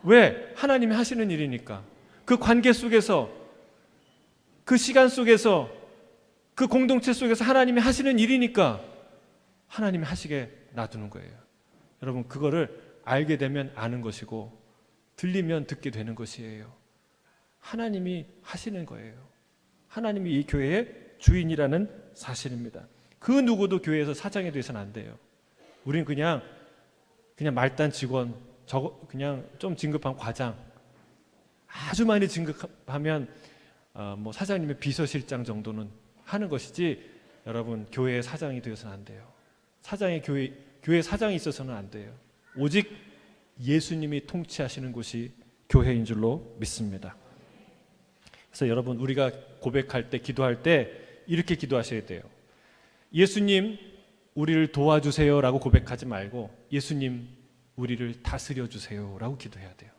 왜? 하나님이 하시는 일이니까. 그 관계 속에서, 그 시간 속에서, 그 공동체 속에서 하나님이 하시는 일이니까 하나님이 하시게 놔두는 거예요. 여러분, 그거를 알게 되면 아는 것이고 들리면 듣게 되는 것이에요. 하나님이 하시는 거예요. 하나님이 이 교회의 주인이라는 사실입니다. 그 누구도 교회에서 사장이 돼서는 안 돼요. 우린 그냥 말단 직원, 그냥 좀 진급한 과장, 아주 많이 진급하면 뭐 사장님의 비서실장 정도는 하는 것이지, 여러분 교회의 사장이 되어서는 안 돼요. 교회 사장이 있어서는 안 돼요. 오직 예수님이 통치하시는 곳이 교회인 줄로 믿습니다. 그래서 여러분, 우리가 고백할 때, 기도할 때 이렇게 기도하셔야 돼요. 예수님, 우리를 도와주세요 라고 고백하지 말고 예수님, 우리를 다스려 주세요 라고 기도해야 돼요.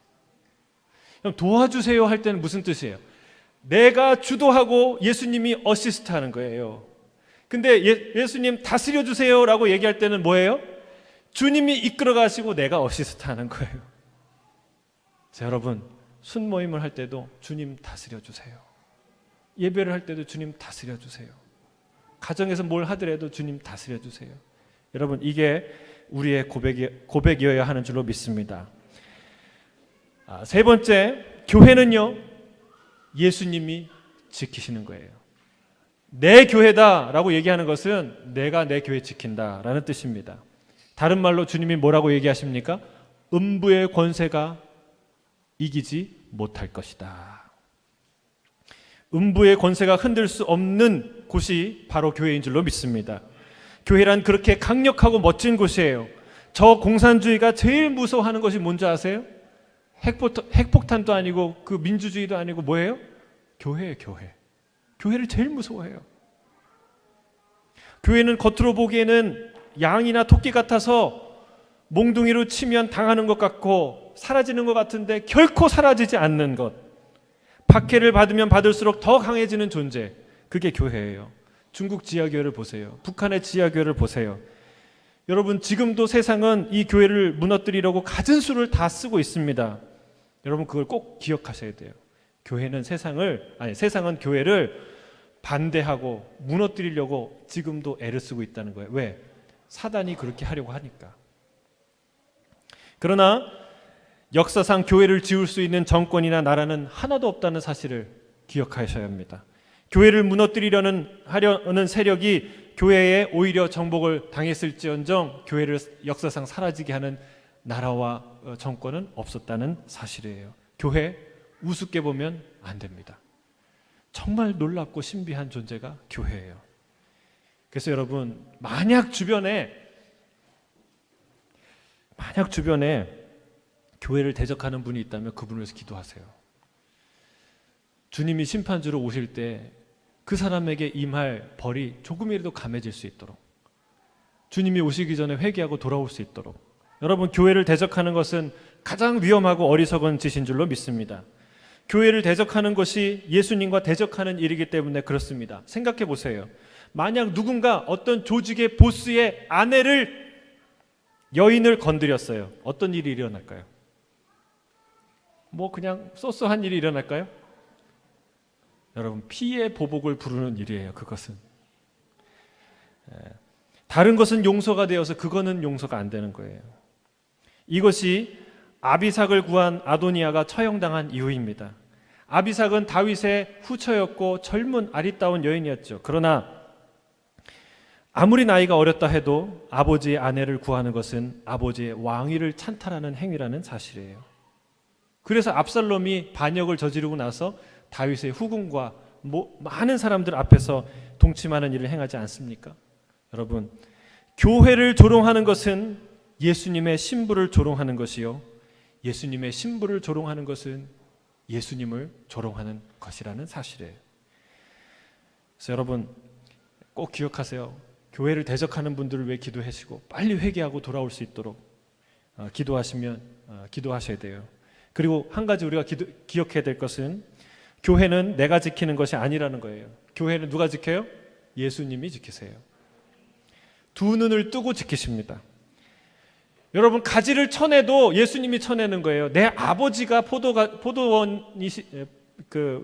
그럼 도와주세요 할 때는 무슨 뜻이에요? 내가 주도하고 예수님이 어시스트 하는 거예요. 근데 예수님 다스려 주세요 라고 얘기할 때는 뭐예요? 주님이 이끌어 가시고 내가 어시스트 하는 거예요. 자, 여러분, 순모임을 할 때도 주님 다스려 주세요. 예배를 할 때도 주님 다스려 주세요. 가정에서 뭘 하더라도 주님 다스려 주세요. 여러분, 이게 우리의 고백이어야 하는 줄로 믿습니다. 세 번째, 교회는요, 예수님이 지키시는 거예요. 내 교회다라고 얘기하는 것은 내가 내 교회 지킨다라는 뜻입니다. 다른 말로 주님이 뭐라고 얘기하십니까? 음부의 권세가 이기지 못할 것이다. 음부의 권세가 흔들 수 없는 곳이 바로 교회인 줄로 믿습니다. 교회란 그렇게 강력하고 멋진 곳이에요. 저 공산주의가 제일 무서워하는 것이 뭔지 아세요? 핵폭탄도 아니고 그 민주주의도 아니고 뭐예요? 교회예요, 교회. 교회를 제일 무서워해요. 교회는 겉으로 보기에는 양이나 토끼 같아서 몽둥이로 치면 당하는 것 같고 사라지는 것 같은데 결코 사라지지 않는 것. 박해를 받으면 받을수록 더 강해지는 존재. 그게 교회예요. 중국 지하교회를 보세요. 북한의 지하교회를 보세요. 여러분, 지금도 세상은 이 교회를 무너뜨리려고 갖은 수를 다 쓰고 있습니다. 여러분, 그걸 꼭 기억하셔야 돼요. 세상은 교회를 반대하고 무너뜨리려고 지금도 애를 쓰고 있다는 거예요. 왜? 사단이 그렇게 하려고 하니까. 그러나 역사상 교회를 지울 수 있는 정권이나 나라는 하나도 없다는 사실을 기억하셔야 합니다. 교회를 하려는 세력이 교회에 오히려 정복을 당했을지언정 교회를 역사상 사라지게 하는 나라와 정권은 없었다는 사실이에요. 교회 우습게 보면 안 됩니다. 정말 놀랍고 신비한 존재가 교회예요. 그래서 여러분, 만약 주변에 교회를 대적하는 분이 있다면 그분을 위해서 기도하세요. 주님이 심판주로 오실 때 그 사람에게 임할 벌이 조금이라도 감해질 수 있도록, 주님이 오시기 전에 회개하고 돌아올 수 있도록. 여러분, 교회를 대적하는 것은 가장 위험하고 어리석은 짓인 줄로 믿습니다. 교회를 대적하는 것이 예수님과 대적하는 일이기 때문에 그렇습니다. 생각해 보세요. 만약 누군가 어떤 조직의 보스의 여인을 건드렸어요. 어떤 일이 일어날까요? 그냥 쏘쏘한 일이 일어날까요? 여러분, 피해 보복을 부르는 일이에요. 그것은 다른 것은 용서가 되어서 그거는 용서가 안 되는 거예요. 이것이 아비삭을 구한 아도니아가 처형당한 이유입니다. 아비삭은 다윗의 후처였고 젊은 아리따운 여인이었죠. 그러나 아무리 나이가 어렸다 해도 아버지의 아내를 구하는 것은 아버지의 왕위를 찬탈하는 행위라는 사실이에요. 그래서 압살롬이 반역을 저지르고 나서 다윗의 후궁과 많은 사람들 앞에서 동침하는 일을 행하지 않습니까? 여러분, 교회를 조롱하는 것은 예수님의 신부를 조롱하는 것이요, 예수님의 신부를 조롱하는 것은 예수님을 조롱하는 것이라는 사실이에요. 그래서 여러분, 꼭 기억하세요. 교회를 대적하는 분들을 위해 기도하시고 빨리 회개하고 돌아올 수 있도록 기도하셔야 돼요. 그리고 한 가지 우리가 기억해야 될 것은 교회는 내가 지키는 것이 아니라는 거예요. 교회는 누가 지켜요? 예수님이 지키세요. 두 눈을 뜨고 지키십니다. 여러분, 가지를 쳐내도 예수님이 쳐내는 거예요. 내 아버지가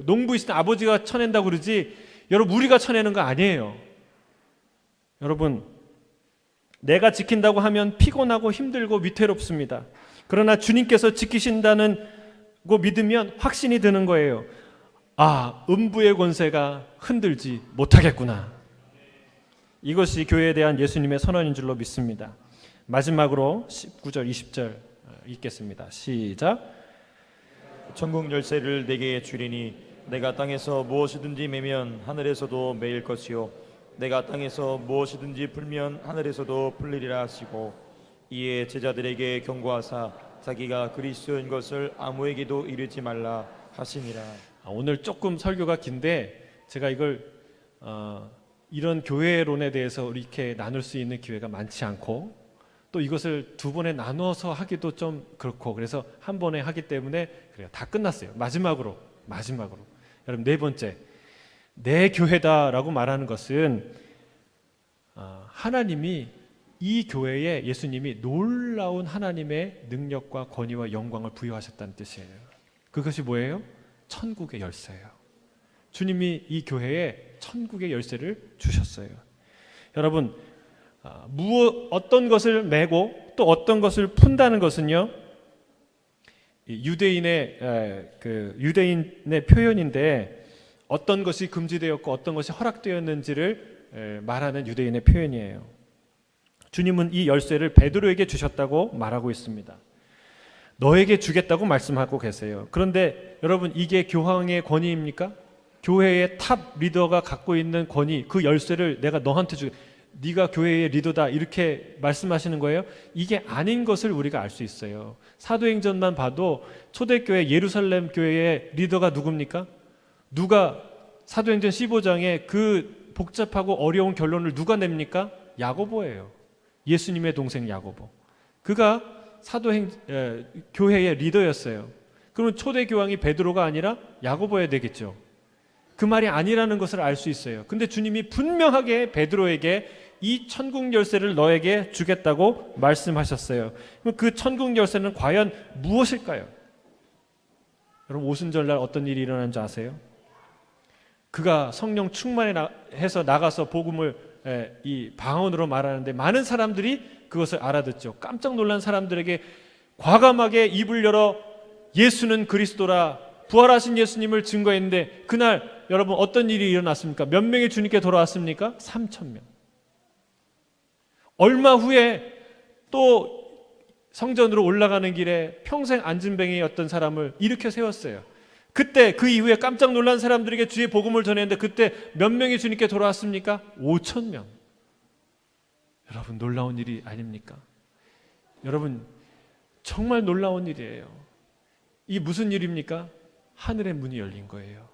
농부이신 아버지가 쳐낸다고 그러지, 여러분, 우리가 쳐내는 거 아니에요. 여러분, 내가 지킨다고 하면 피곤하고 힘들고 위태롭습니다. 그러나 주님께서 지키신다는 거 믿으면 확신이 드는 거예요. 음부의 권세가 흔들지 못하겠구나. 이것이 교회에 대한 예수님의 선언인 줄로 믿습니다. 마지막으로 19절 20절 읽겠습니다. 시작. 천국 열쇠를 내게 주리니 내가 땅에서 무엇이든지 매면 하늘에서도 매일 것이요 내가 땅에서 무엇이든지 풀면 하늘에서도 풀리리라 하시고, 이에 제자들에게 경고하사 자기가 그리스도인 것을 아무에게도 이르지 말라 하시니라. 오늘 조금 설교가 긴데 제가 이걸 이런 교회론에 대해서 이렇게 나눌 수 있는 기회가 많지 않고, 또 이것을 두 번에 나눠서 하기도 좀 그렇고, 그래서 한 번에 하기 때문에 그래요. 다 끝났어요. 마지막으로 여러분, 네 번째, 내 교회다라고 말하는 것은 하나님이 이 교회에 예수님이 놀라운 하나님의 능력과 권위와 영광을 부여하셨다는 뜻이에요. 그것이 뭐예요? 천국의 열쇠예요. 주님이 이 교회에 천국의 열쇠를 주셨어요. 여러분, 어떤 것을 메고 또 어떤 것을 푼다는 것은요, 유대인의 표현인데, 어떤 것이 금지되었고 어떤 것이 허락되었는지를 말하는 유대인의 표현이에요. 주님은 이 열쇠를 베드로에게 주셨다고 말하고 있습니다. 너에게 주겠다고 말씀하고 계세요. 그런데 여러분, 이게 교황의 권위입니까? 교회의 탑 리더가 갖고 있는 권위, 그 열쇠를 내가 너한테 주게, 네가 교회의 리더다, 이렇게 말씀하시는 거예요? 이게 아닌 것을 우리가 알 수 있어요. 사도행전만 봐도 초대교회 예루살렘 교회의 리더가 누굽니까? 누가 사도행전 15장에 그 복잡하고 어려운 결론을 누가 냅니까? 야고보예요. 예수님의 동생 야고보. 그가 교회의 리더였어요. 그러면 초대교황이 베드로가 아니라 야고보여야 되겠죠. 그 말이 아니라는 것을 알 수 있어요. 근데 주님이 분명하게 베드로에게 이 천국 열쇠를 너에게 주겠다고 말씀하셨어요. 그럼 그 천국 열쇠는 과연 무엇일까요? 여러분, 오순절날 어떤 일이 일어난 줄 아세요? 그가 성령 충만해서 나가서 복음을 이 방언으로 말하는데, 많은 사람들이 그것을 알아듣죠. 깜짝 놀란 사람들에게 과감하게 입을 열어 예수는 그리스도라, 부활하신 예수님을 증거했는데, 그날 여러분 어떤 일이 일어났습니까? 몇 명이 주님께 돌아왔습니까? 3,000명. 얼마 후에 또 성전으로 올라가는 길에 평생 안진뱅이였던 사람을 일으켜 세웠어요. 그때 그 이후에 깜짝 놀란 사람들에게 주의 복음을 전했는데 그때 몇 명이 주님께 돌아왔습니까? 5,000명. 여러분, 놀라운 일이 아닙니까? 여러분, 정말 놀라운 일이에요. 이 무슨 일입니까? 하늘의 문이 열린 거예요.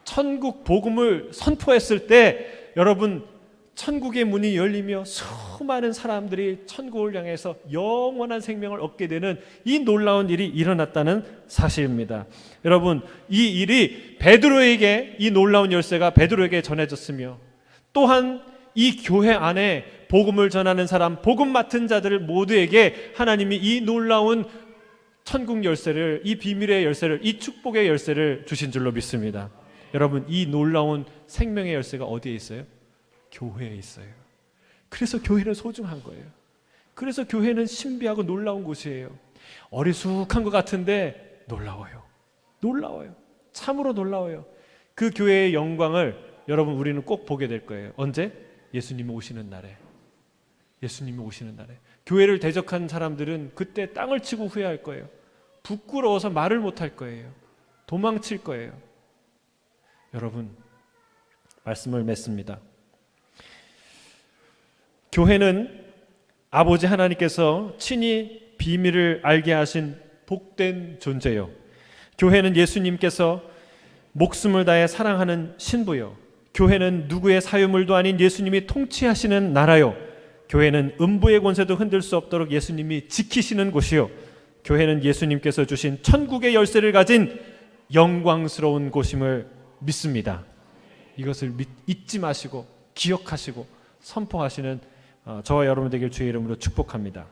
천국 복음을 선포했을 때 여러분, 천국의 문이 열리며 수많은 사람들이 천국을 향해서 영원한 생명을 얻게 되는 이 놀라운 일이 일어났다는 사실입니다. 여러분, 이 일이 베드로에게, 이 놀라운 열쇠가 베드로에게 전해졌으며 또한 이 교회 안에 복음을 전하는 사람, 복음 맡은 자들 모두에게 하나님이 이 놀라운 천국 열쇠를, 이 비밀의 열쇠를, 이 축복의 열쇠를 주신 줄로 믿습니다. 여러분, 이 놀라운 생명의 열쇠가 어디에 있어요? 교회에 있어요. 그래서 교회는 소중한 거예요. 그래서 교회는 신비하고 놀라운 곳이에요. 어리숙한 것 같은데 놀라워요. 놀라워요. 참으로 놀라워요. 그 교회의 영광을 여러분, 우리는 꼭 보게 될 거예요. 언제? 예수님이 오시는 날에. 예수님이 오시는 날에. 교회를 대적한 사람들은 그때 땅을 치고 후회할 거예요. 부끄러워서 말을 못할 거예요. 도망칠 거예요. 여러분, 말씀을 맺습니다. 교회는 아버지 하나님께서 친히 비밀을 알게 하신 복된 존재요. 교회는 예수님께서 목숨을 다해 사랑하는 신부요. 교회는 누구의 사유물도 아닌 예수님이 통치하시는 나라요. 교회는 음부의 권세도 흔들 수 없도록 예수님이 지키시는 곳이요. 교회는 예수님께서 주신 천국의 열쇠를 가진 영광스러운 곳임을 믿습니다. 이것을 잊지 마시고 기억하시고 선포하시는 저와 여러분 되길 주의 이름으로 축복합니다.